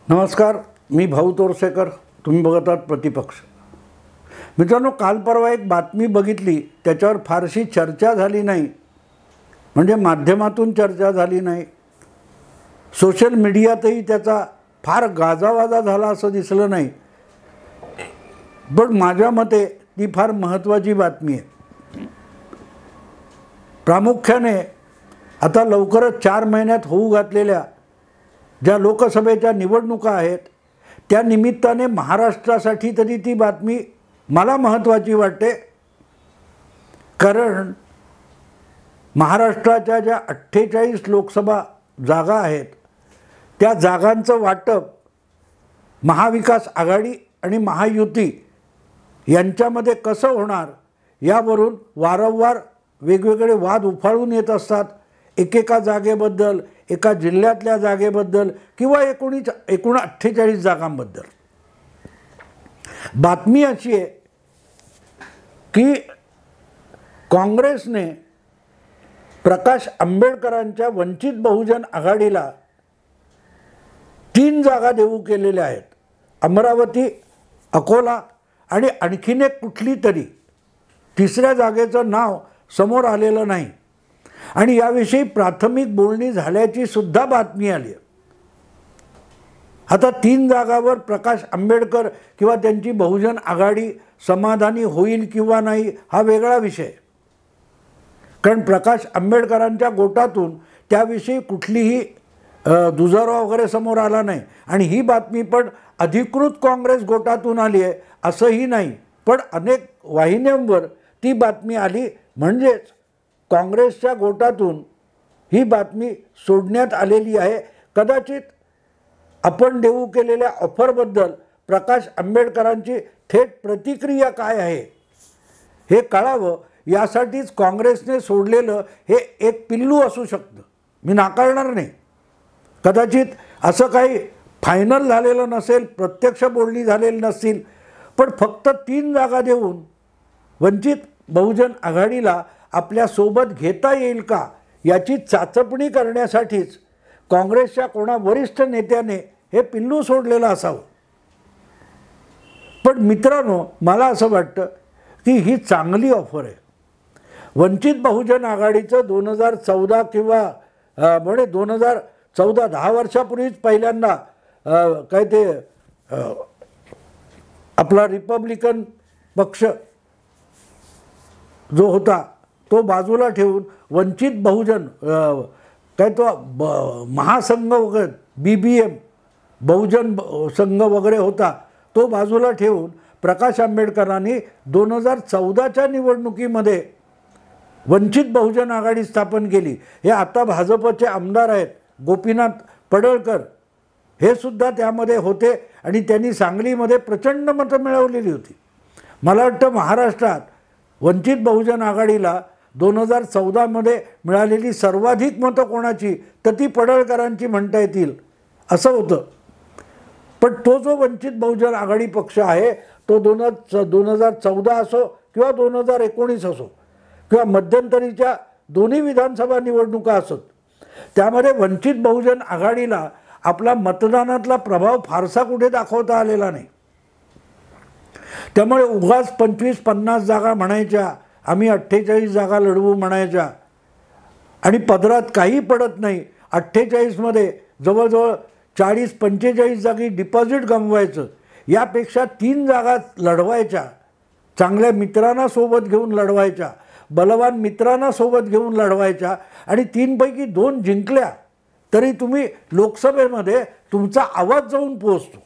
नमस्कार, मी भाऊ तोरसेकर. तुम्ही बघत आहात प्रतिपक्ष. मित्रांनो, काल परवा एक बातमी बघितली, त्याच्यावर फारशी चर्चा झाली नाही, म्हणजे माध्यमातून चर्चा झाली नाही, सोशल मीडियातही त्याचा फार गाजावाजा झाला असं दिसलं नाही, पण माझ्या मते ती फार महत्त्वाची बातमी आहे. प्रामुख्याने आता लवकरच 4 महिन्यात होऊ घातलेल्या ज्या लोकसभेच्या निवडणुका आहेत त्या निमित्ताने महाराष्ट्रासाठी तरी ती बातमी मला महत्त्वाची वाटते. कारण महाराष्ट्राच्या ज्या 48 लोकसभा जागा आहेत त्या जागांचं वाटप महाविकास आघाडी आणि महायुती यांच्यामध्ये कसं होणार यावरून वारंवार वेगवेगळे वाद उफाळून येत असतात. एकेका जागेबद्दल, एका जिल्ह्यातल्या जागेबद्दल किंवा एकूण 48 जागांबद्दल. बातमी अशी आहे की काँग्रेसने प्रकाश आंबेडकरांच्या वंचित बहुजन आघाडीला 3 जागा देऊ केलेल्या आहेत. अमरावती, अकोला आणि आणखीन एक कुठली तरी 3ऱ्या जागेचं नाव समोर आलेलं नाही आणि याविषयी प्राथमिक बोलणी झाल्याची सुद्धा बातमी आली आहे. आता 3 जागावर प्रकाश आंबेडकर किंवा त्यांची बहुजन आघाडी समाधानी होईल किंवा नाही हा वेगळा विषय, कारण प्रकाश आंबेडकरांच्या गोटातून त्याविषयी कुठलीही दुजारा वगैरे समोर आला नाही आणि ही बातमी पण अधिकृत काँग्रेस गोटातून आली आहे असंही नाही, पण अनेक वाहिन्यांवर ती बातमी आली. म्हणजेच काँग्रेसच्या गोटातून ही बातमी सोडण्यात आलेली आहे. कदाचित आपण देऊ केलेल्या ऑफरबद्दल प्रकाश आंबेडकरांची थेट प्रतिक्रिया काय आहे हे कळावं यासाठीच काँग्रेसने सोडलेलं हे एक पिल्लू असू शकतं. मी नाकारणार नाही, कदाचित असं काही फायनल झालेलं नसेल, प्रत्यक्ष बोलणी झालेली नसतील, पण फक्त 3 जागा देऊन वंचित बहुजन आघाडीला आपल्यासोबत घेता येईल का याची चाचपणी करण्यासाठीच काँग्रेसच्या कोणा वरिष्ठ नेत्याने हे पिल्लू सोडलेलं असावं. पण मित्रांनो, मला असं वाटतं की ही चांगली ऑफर आहे. वंचित बहुजन आघाडीचं 2014 किंवा म्हणजे 2014 10 वर्षापूर्वीच पहिल्यांदा काय ते आपला रिपब्लिकन पक्ष जो होता तो बाजूला ठेवून वंचित बहुजन काय तो महासंघ वगैरे BBM बहुजन संघ वगैरे होता तो बाजूला ठेवून प्रकाश आंबेडकरांनी 2014च्या निवडणुकीमध्ये वंचित बहुजन आघाडी स्थापन केली. हे आता भाजपचे आमदार आहेत गोपीनाथ पडळकर, हे सुद्धा त्यामध्ये होते आणि त्यांनी सांगलीमध्ये प्रचंड मतं मिळवलेली होती. मला वाटतं महाराष्ट्रात वंचित बहुजन आघाडीला 2014मध्ये मिळालेली सर्वाधिक मतं कोणाची तर ती पडळकरांची म्हणता येतील असं होतं. पण तो जो वंचित बहुजन आघाडी पक्ष आहे तो 2014 असो किंवा 2019 असो किंवा मध्यंतरीच्या दोन्ही विधानसभा निवडणुका असोत, त्यामध्ये वंचित बहुजन आघाडीला आपला मतदानातला प्रभाव फारसा कुठे दाखवता आलेला नाही. त्यामुळे उगाच 25-50 जागा म्हणायच्या, आम्ही 48 जागा लढवू म्हणायच्या आणि पदरात काही पडत नाही. 48मध्ये जवळजवळ 40-45 जागी डिपॉझिट गमवायचं, यापेक्षा 3 जागा लढवायच्या, चांगल्या मित्रांना सोबत घेऊन लढवायच्या, बलवान मित्रांना सोबत घेऊन लढवायच्या आणि 3 पैकी 2 जिंकल्या तरी तुम्ही लोकसभेमध्ये तुमचा आवाज जाऊन पोहोचतो.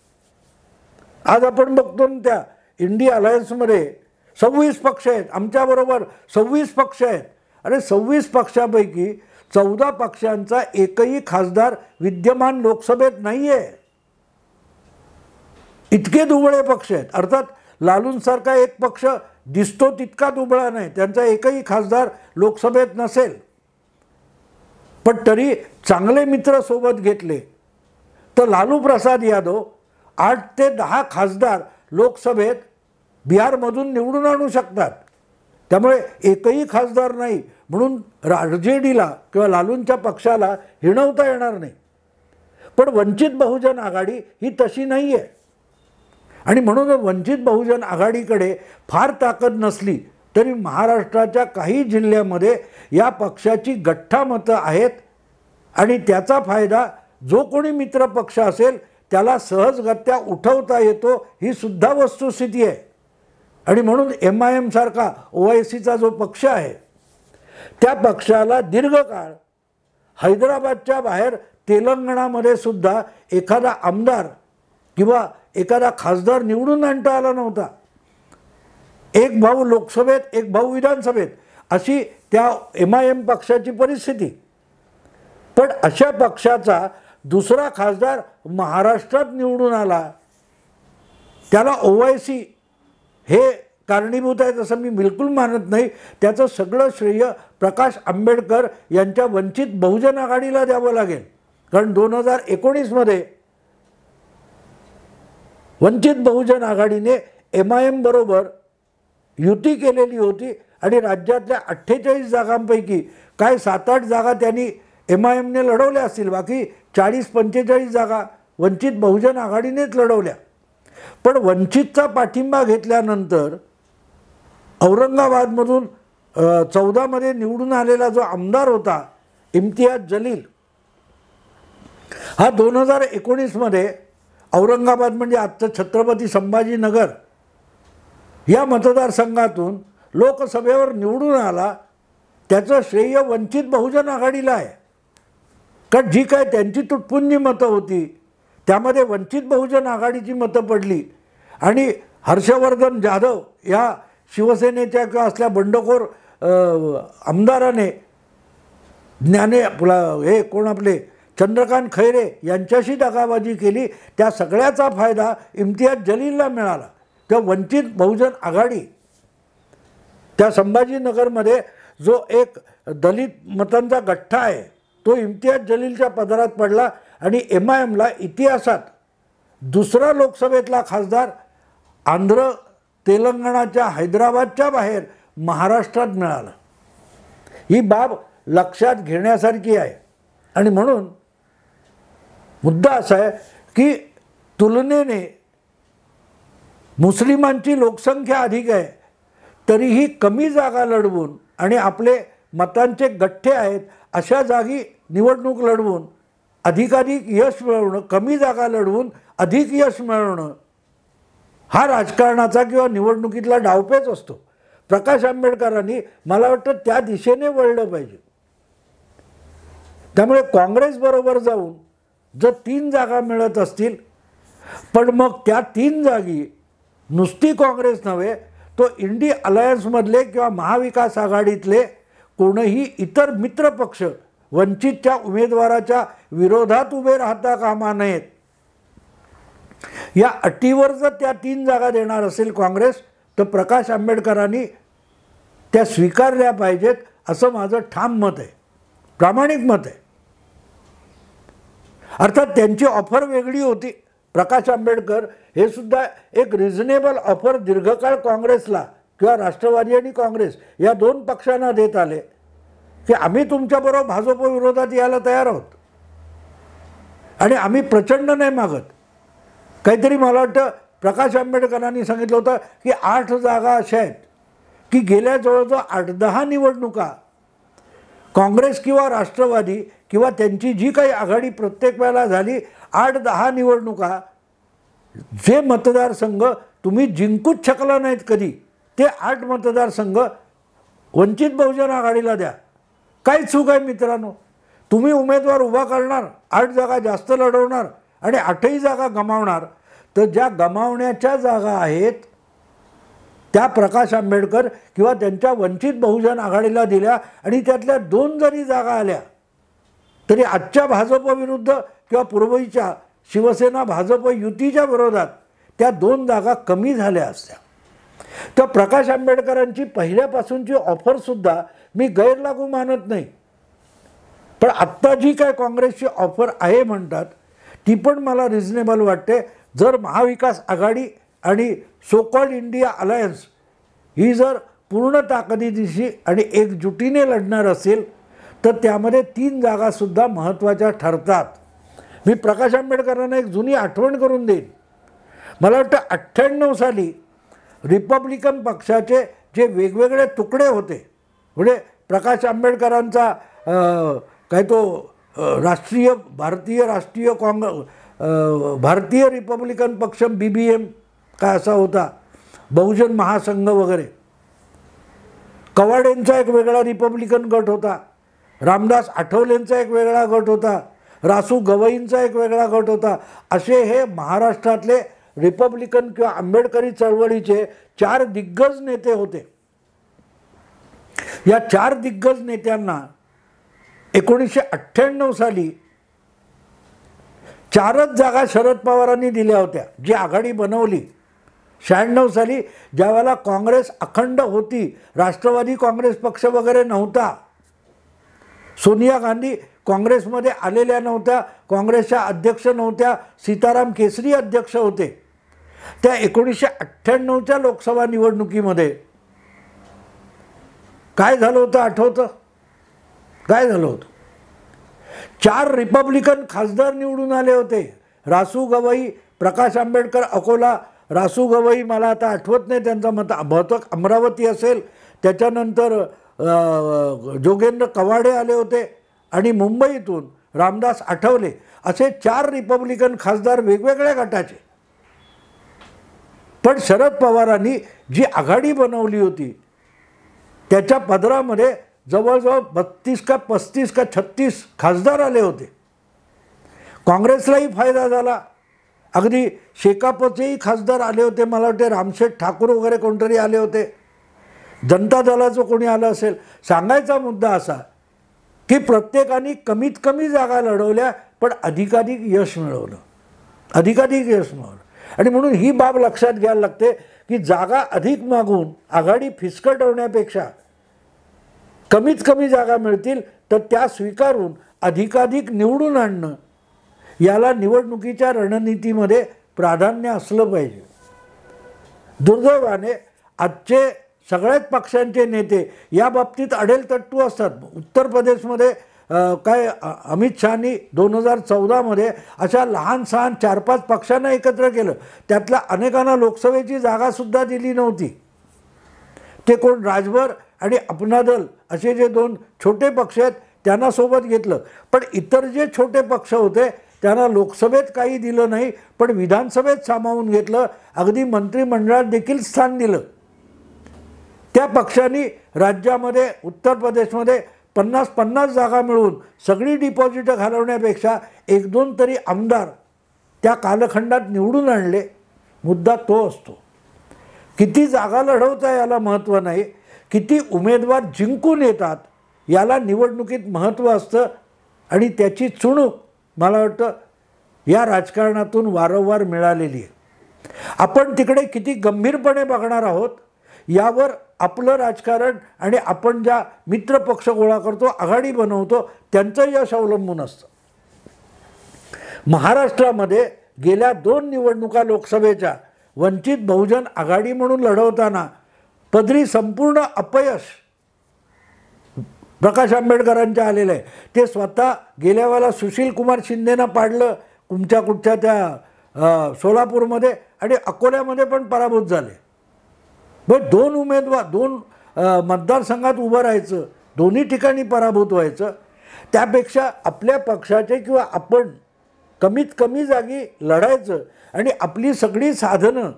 आज आपण बघतो ना, त्या इंडिया अलायन्समध्ये 26 पक्ष आहेत, आमच्याबरोबर 26 पक्ष आहेत. अरे 26 पक्षापैकी 14 पक्षांचा एकही खासदार विद्यमान लोकसभेत नाही आहे. इतके दुबळे पक्ष आहेत. अर्थात लालूंसारखा एक पक्ष दिसतो तितका दुबळा नाही, त्यांचा एकही खासदार लोकसभेत नसेल, पण तरी चांगले मित्र सोबत घेतले तर लालू प्रसाद यादव 8 ते 10 खासदार लोकसभेत बिहारमधून निवडून आणू शकतात. त्यामुळे एकही खासदार नाही म्हणून RJDला किंवा लालूंच्या पक्षाला हिणवता येणार नाही. पण वंचित बहुजन आघाडी ही तशी नाही आहे. आणि म्हणून वंचित बहुजन आघाडीकडे फार ताकद नसली तरी महाराष्ट्राच्या काही जिल्ह्यामध्ये या पक्षाची गठ्ठा मतं आहेत आणि त्याचा फायदा जो कोणी मित्र पक्ष असेल त्याला सहजगत्या उठवता येतो, ही सुद्धा वस्तुस्थिती आहे. आणि म्हणून MIM सारखा OICचा जो पक्ष आहे त्या पक्षाला दीर्घकाळ हैदराबादच्या बाहेर तेलंगणामध्ये सुद्धा एखादा आमदार किंवा एखादा खासदार निवडून आणता आला नव्हता. एक भाऊ लोकसभेत, एक भाऊ विधानसभेत, अशी त्या MIM पक्षाची परिस्थिती. पण अशा पक्षाचा दुसरा खासदार महाराष्ट्रात निवडून आला, त्याला OIC हे कारणीभूत आहे तसं मी बिलकुल मानत नाही. त्याचं सगळं श्रेय प्रकाश आंबेडकर यांच्या वंचित बहुजन आघाडीला द्यावं लागेल. कारण 2019मध्ये वंचित बहुजन आघाडीने MIM बरोबर युती केलेली होती आणि राज्यातल्या 48 जागांपैकी काय 7-8 जागा त्यांनी MIMने लढवल्या असतील, बाकी 40-45 जागा वंचित बहुजन आघाडीनेच लढवल्या. पण वंचितचा पाठिंबा घेतल्यानंतर औरंगाबादमधून 14मध्ये निवडून आलेला जो आमदार होता इम्तियाज जलील, हा 2019मध्ये औरंगाबाद म्हणजे आजचं छत्रपती संभाजीनगर या मतदारसंघातून लोकसभेवर निवडून आला. त्याचं श्रेय वंचित बहुजन आघाडीला आहे. कारण जी काय त्यांची तुटपुंजी मतं होती त्यामध्ये वंचित बहुजन आघाडीची मतं पडली आणि हर्षवर्धन जाधव या शिवसेनेच्या किंवा असल्या बंडखोर आमदाराने आपले चंद्रकांत खैरे यांच्याशी दगाबाजी केली. त्या सगळ्याचा फायदा इम्तियाज जलीलला मिळाला. त्या वंचित बहुजन आघाडी त्या संभाजीनगरमध्ये जो एक दलित मतांचा गठ्ठा आहे तो इम्तियाज जलीलच्या पदरात पडला आणि MIMला इतिहासात दुसरा लोकसभेतला खासदार आंध्र तेलंगणाच्या हैदराबादच्या बाहेर महाराष्ट्रात मिळाला. ही बाब लक्षात घेण्यासारखी आहे. आणि म्हणून मुद्दा असा आहे की तुलनेने मुस्लिमांची लोकसंख्या अधिक आहे तरीही कमी जागा लढवून आणि आपले मतांचे गठ्ठे आहेत अशा जागी निवडणूक लढवून अधिकाधिक यश मिळवणं, कमी जागा लढवून अधिक यश मिळवणं हा राजकारणाचा किंवा निवडणुकीतला डावपेच असतो. प्रकाश आंबेडकरांनी मला वाटतं त्या दिशेने वळलं पाहिजे. त्यामुळे काँग्रेसबरोबर जाऊन जर 3 जागा मिळत असतील, पण मग त्या 3 जागी नुसती काँग्रेस नव्हे तो इंडी अलायन्समधले किंवा महाविकास आघाडीतले कोणीही इतर मित्रपक्ष वंचितच्या उमेदवाराच्या विरोधात उभे राहता कामा नयेत. या अटीवर जर त्या 3 जागा देणार असेल काँग्रेस तर प्रकाश आंबेडकरांनी त्या स्वीकारल्या पाहिजेत असं माझं ठाम मत आहे, प्रामाणिक मत आहे. अर्थात त्यांची ऑफर वेगळी होती. प्रकाश आंबेडकर हे सुद्धा एक रिझनेबल ऑफर दीर्घकाळ काँग्रेसला किंवा राष्ट्रवादी आणि काँग्रेस या 2 पक्षांना देत आले की आम्ही तुमच्याबरोबर भाजप विरोधात यायला तयार आहोत आणि आम्ही प्रचंड नाही मागत. काहीतरी मला वाटतं प्रकाश आंबेडकरांनी सांगितलं होतं की 8 जागा अशा आहेत की गेल्या जवळजवळ 8-10 निवडणुका काँग्रेस किंवा राष्ट्रवादी किंवा त्यांची जी काही आघाडी प्रत्येक वेळेला झाली 8-10 निवडणुका जे मतदारसंघ तुम्ही जिंकूच शकला नाहीत कधी ते 8 मतदारसंघ वंचित बहुजन आघाडीला द्या. काय चूक आहे मित्रांनो? तुम्ही उमेदवार उभा करणार, 8 जागा जास्त लढवणार आणि 8ही जागा गमावणार. तर ज्या गमावण्याच्या जागा आहेत त्या प्रकाश आंबेडकर किंवा त्यांच्या वंचित बहुजन आघाडीला दिल्या आणि त्यातल्या 2 जरी जागा आल्या तरी आजच्या भाजप विरुद्ध किंवा पूर्वीच्या शिवसेना भाजप युतीच्या विरोधात त्या 2 जागा कमी झाल्या असत्या. तर प्रकाश आंबेडकरांची पहिल्यापासूनची ऑफरसुद्धा मी गैरलागू मानत नाही. पण आत्ता जी काय काँग्रेसची ऑफर आहे म्हणतात ती पण मला रिझनेबल वाटते. जर महाविकास आघाडी आणि सो कॉल्ड इंडिया अलायन्स ही जर पूर्ण ताकदीनिशी आणि एकजुटीने लढणार असेल तर त्यामध्ये 3 जागासुद्धा महत्त्वाच्या ठरतात. मी प्रकाश आंबेडकरांना एक जुनी आठवण करून देईन. मला वाटतं 98 साली रिपब्लिकन पक्षाचे जे वेगवेगळे तुकडे होते, म्हणजे प्रकाश आंबेडकरांचा काय तो भारतीय राष्ट्रीय भारतीय रिपब्लिकन पक्ष BBM काय असा होता, बहुजन महासंघ वगैरे, कवाडेंचा एक वेगळा रिपब्लिकन गट होता, रामदास आठवलेंचा एक वेगळा गट होता, रासू गवईंचा एक वेगळा गट होता. असे हे महाराष्ट्रातले रिपब्लिकन किंवा आंबेडकरी चळवळीचे 4 दिग्गज नेते होते. या 4 दिग्गज नेत्यांना 1998 साली 4च जागा शरद पवारांनी दिल्या होत्या, जी आघाडी बनवली. 96 साली ज्यावेळेला काँग्रेस अखंड होती, राष्ट्रवादी काँग्रेस पक्ष वगैरे नव्हता, सोनिया गांधी काँग्रेसमध्ये आलेल्या नव्हत्या, काँग्रेसच्या अध्यक्ष नव्हत्या, सीताराम केसरी अध्यक्ष होते. त्या 1998च्या लोकसभा निवडणुकीमध्ये काय झालं होतं आठवतं? काय झालं होतं? 4 रिपब्लिकन खासदार निवडून आले होते. रासू गवई, प्रकाश आंबेडकर अकोला, रासू गवई मला आता आठवत नाही त्यांचा बहुतेक अमरावती असेल, त्याच्यानंतर जोगेंद्र कवाडे आले होते, आणि मुंबईतून रामदास आठवले. असे 4 रिपब्लिकन खासदार वेगवेगळ्या गटाचे. पण शरद पवारांनी जी आघाडी बनवली होती त्याच्या पदरामध्ये जवळजवळ 32 का 35 का 36 खासदार आले होते. काँग्रेसलाही फायदा झाला. अगदी शेकापचेही खासदार आले होते, मला वाटते रामशेठ ठाकूर वगैरे कोणतरी आले होते, जनता दलाचं कोणी आलं असेल. सांगायचा मुद्दा असा की प्रत्येकाने कमीत कमी जागा लढवल्या, पण अधिकाधिक यश मिळवलं, अधिकाधिक यश मिळवलं. आणि म्हणून ही बाब लक्षात घ्यायला लागते की जागा अधिक मागून आघाडी फिसकटवण्यापेक्षा कमीत कमी जागा मिळतील तर त्या स्वीकारून अधिकाधिक निवडून आणणं, याला निवडणुकीच्या रणनीतीमध्ये प्राधान्य असलं पाहिजे. दुर्दैवाने आजचे सगळ्याच पक्षांचे नेते या बाबतीत अडेलतट्टू असतात. उत्तर प्रदेशमध्ये काय अमित शहानी 2014मध्ये अशा लहान सहान 4-5 पक्षांना एकत्र केलं, त्यातल्या अनेकांना लोकसभेची जागासुद्धा दिली नव्हती. ते कोण राजभर आणि अपना दल असे जे 2 छोटे पक्ष आहेत त्यांना सोबत घेतलं, पण इतर जे छोटे पक्ष होते त्यांना लोकसभेत काही दिलं नाही, पण विधानसभेत सामावून घेतलं, अगदी मंत्रिमंडळात देखील स्थान दिलं. त्या पक्षांनी राज्यामध्ये उत्तर प्रदेशमध्ये 50-50 जागा मिळवून सगळी डिपॉझिटं घालवण्यापेक्षा 1-2 तरी आमदार त्या कालखंडात निवडून आणले. मुद्दा तो असतो, किती जागा लढवता याला महत्त्व नाही, किती उमेदवार जिंकून येतात याला निवडणुकीत महत्त्व असतं. आणि त्याची चुणूक मला वाटतं या राजकारणातून वारंवार मिळालेली आहे. आपण तिकडे किती गंभीरपणे बघणार आहोत यावर आपलं राजकारण आणि आपण ज्या मित्रपक्ष गोळा करतो, आघाडी बनवतो, त्यांचं यश अवलंबून असतं. महाराष्ट्रामध्ये गेल्या 2 निवडणुका लोकसभेच्या वंचित बहुजन आघाडी म्हणून लढवताना पदरी संपूर्ण अपयश प्रकाश आंबेडकरांच्या आलेलं आहे. ते स्वतः गेल्या वेळेला सुशील कुमार शिंदेना पाडलं कुठच्या त्या सोलापूरमध्ये, आणि अकोल्यामध्ये पण पराभूत झाले. बरं, 2 उमेदवार 2 मतदारसंघात उभं राहायचं, दोन्ही ठिकाणी पराभूत व्हायचं, त्यापेक्षा आपल्या पक्षाचे किंवा आपण कमीत कमी जागी लढायचं आणि आपली सगळी साधनं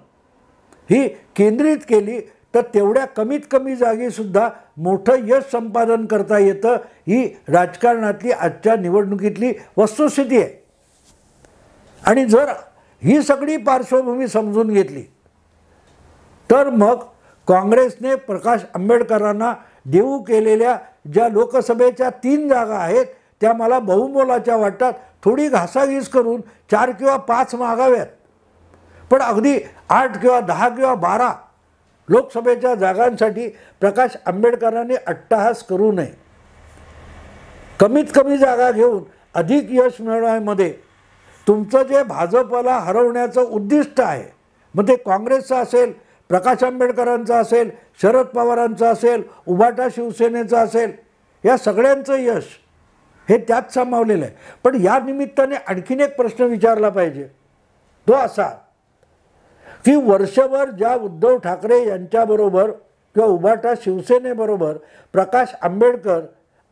ही केंद्रित केली तर तेवढ्या कमीत कमी जागीसुद्धा मोठं यश संपादन करता येतं. ही राजकारणातली आजच्या निवडणुकीतली वस्तुस्थिती आहे. आणि जर ही सगळी पार्श्वभूमी समजून घेतली तर मग काँग्रेसने प्रकाश आंबेडकरांना देऊ केलेल्या ज्या लोकसभेच्या 3 जागा आहेत त्या मला बहुमोलाच्या वाटतात. थोडी घासाघीस करून 4 किंवा 5 मागाव्यात, पण अगदी 8 किंवा 10 किंवा 12 लोकसभेच्या जागांसाठी प्रकाश आंबेडकरांनी अट्टहास करू नये. कमीत कमी जागा घेऊन अधिक यश मिळवण्यामध्ये तुमचं जे भाजपला हरवण्याचं उद्दिष्ट आहे, मग ते काँग्रेसचं असेल, प्रकाश आंबेडकरांचं असेल, शरद पवारांचं असेल, उभाटा शिवसेनेचं असेल, या सगळ्यांचं यश हे त्यात सामावलेलं आहे. पण या निमित्ताने आणखीन एक प्रश्न विचारला पाहिजे, तो असा की वर्षभर ज्या उद्धव ठाकरे यांच्याबरोबर किंवा उभाटा शिवसेनेबरोबर प्रकाश आंबेडकर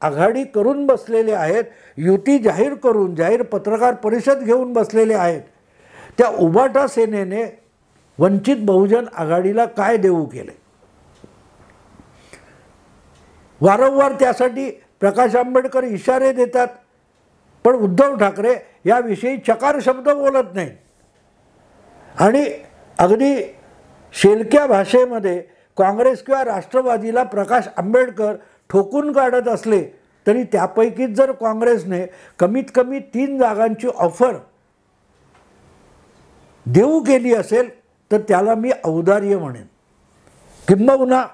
आघाडी करून बसलेले आहेत, युती जाहीर करून जाहीर पत्रकार परिषद घेऊन बसलेले आहेत, त्या उभाटा सेनेने वंचित बहुजन आघाडीला काय देऊ केले? वारंवार त्यासाठी प्रकाश आंबेडकर इशारे देतात, पण उद्धव ठाकरे याविषयी चकार शब्द बोलत नाहीत. आणि अगदी शेलक्या भाषेमध्ये काँग्रेस किंवा राष्ट्रवादीला प्रकाश आंबेडकर ठोकून काढत असले तरी त्यापैकीच जर काँग्रेसने कमीत कमी 3 जागांची ऑफर देऊ केली असेल तर त्याला मी औदार्य म्हणेन. किंबहुना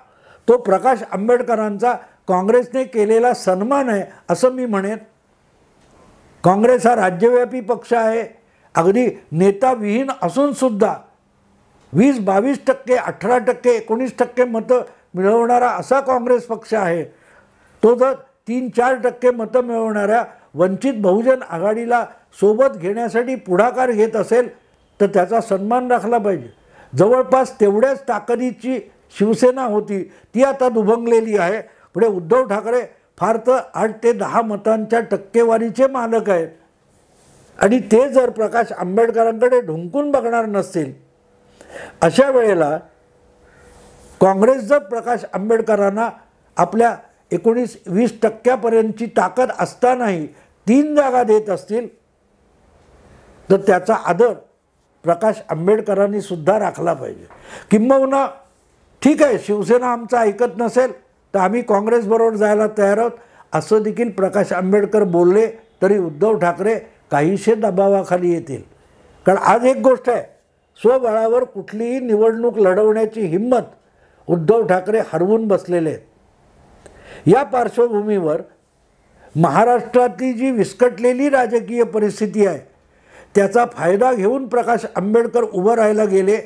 तो प्रकाश आंबेडकरांचा काँग्रेसने केलेला सन्मान आहे असं मी म्हणेन. काँग्रेस हा राज्यव्यापी पक्ष आहे, अगदी नेताविहीन असूनसुद्धा 20-22%, 18%, 19% मतं मिळवणारा असा काँग्रेस पक्ष आहे. तो जर 3-4% मतं मिळवणाऱ्या वंचित बहुजन आघाडीला सोबत घेण्यासाठी पुढाकार घेत असेल तर त्याचा सन्मान राखला पाहिजे. जवळपास तेवढ्याच ताकदीची शिवसेना होती, ती आता दुभंगलेली आहे. पुढे उद्धव ठाकरे फार तर 8 ते 10 मतांच्या टक्केवारीचे मालक आहेत. आणि ते जर प्रकाश आंबेडकरांकडे ढुंकून बघणार नसतील, अशा वेळेला काँग्रेस जर प्रकाश आंबेडकरांना आपल्या 19-20% ताकद असतानाही 3 जागा देत असतील तर त्याचा आदर प्रकाश आंबेडकरांनी सुद्धा राखला पाहिजे. किंबहुना ठीक आहे, शिवसेना आमचं ऐकत नसेल तर आम्ही काँग्रेसबरोबर जायला तयार आहोत असं देखील प्रकाश आंबेडकर बोलले तरी उद्धव ठाकरे काहीशे दबावाखाली येतील. कारण आज एक गोष्ट आहे, स्वबळावर कुठलीही निवडणूक लढवण्याची हिंमत उद्धव ठाकरे हरवून बसलेले आहेत. या पार्श्वभूमीवर महाराष्ट्रातली जी विस्कटलेली राजकीय परिस्थिती आहे त्याचा फायदा घेऊन प्रकाश आंबेडकर उभं राहायला गेले,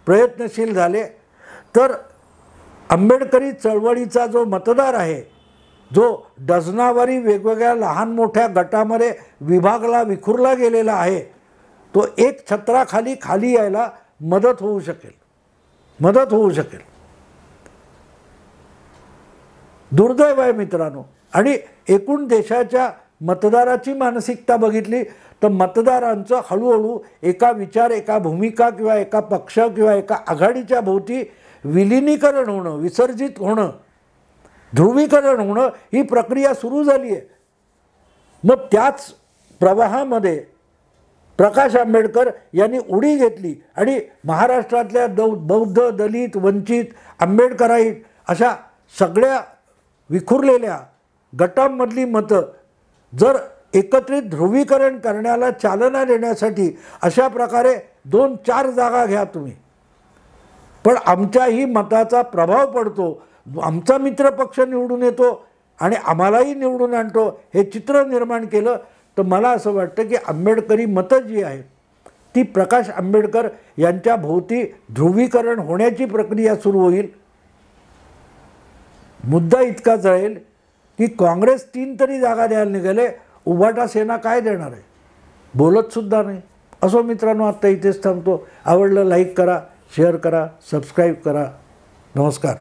प्रयत्नशील झाले तर आंबेडकरी चळवळीचा जो मतदार आहे, जो डझनावारी वेगवेगळ्या लहान मोठ्या गटामध्ये विखुरला गेलेला आहे, तो एक छत्राखाली खाली यायला मदत होऊ शकेल. दुर्दैव आहे मित्रांनो. आणि एकूण देशाच्या मतदाराची मानसिकता बघितली तर मतदारांचं हळूहळू एका विचार, एका भूमिका किंवा एका पक्ष किंवा एका आघाडीच्या भोवती विलिनीकरण होणं, विसर्जित होणं, ध्रुवीकरण होणं ही प्रक्रिया सुरू झाली आहे. मग त्याच प्रवाहामध्ये प्रकाश आंबेडकर यांनी उडी घेतली आणि महाराष्ट्रातल्या बौद्ध, दलित, वंचित, आंबेडकराईत अशा सगळ्या विखुरलेल्या गटांमधली मतं जर एकत्रित ध्रुवीकरण करण्याला चालना देण्यासाठी अशा प्रकारे 2-4 जागा घ्या तुम्ही, पण आमच्याही मताचा प्रभाव पडतो, आमचा मित्रपक्ष निवडून येतो आणि आम्हालाही निवडून आणतो, हे चित्र निर्माण केलं तर मला असं वाटतं की आंबेडकरी मतं जी आहेत ती प्रकाश आंबेडकर यांच्या भोवती ध्रुवीकरण होण्याची प्रक्रिया सुरू होईल. मुद्दा इतकाच राहील की काँग्रेस 3 तरी जागा द्यायला निघाले, उभाटा सेना काय देणार आहे? बोलतसुद्धा नाही. असो मित्रांनो, आत्ता इथेच थांबतो. आवडलं लाईक करा, शेअर करा, सबस्क्राईब करा. नमस्कार.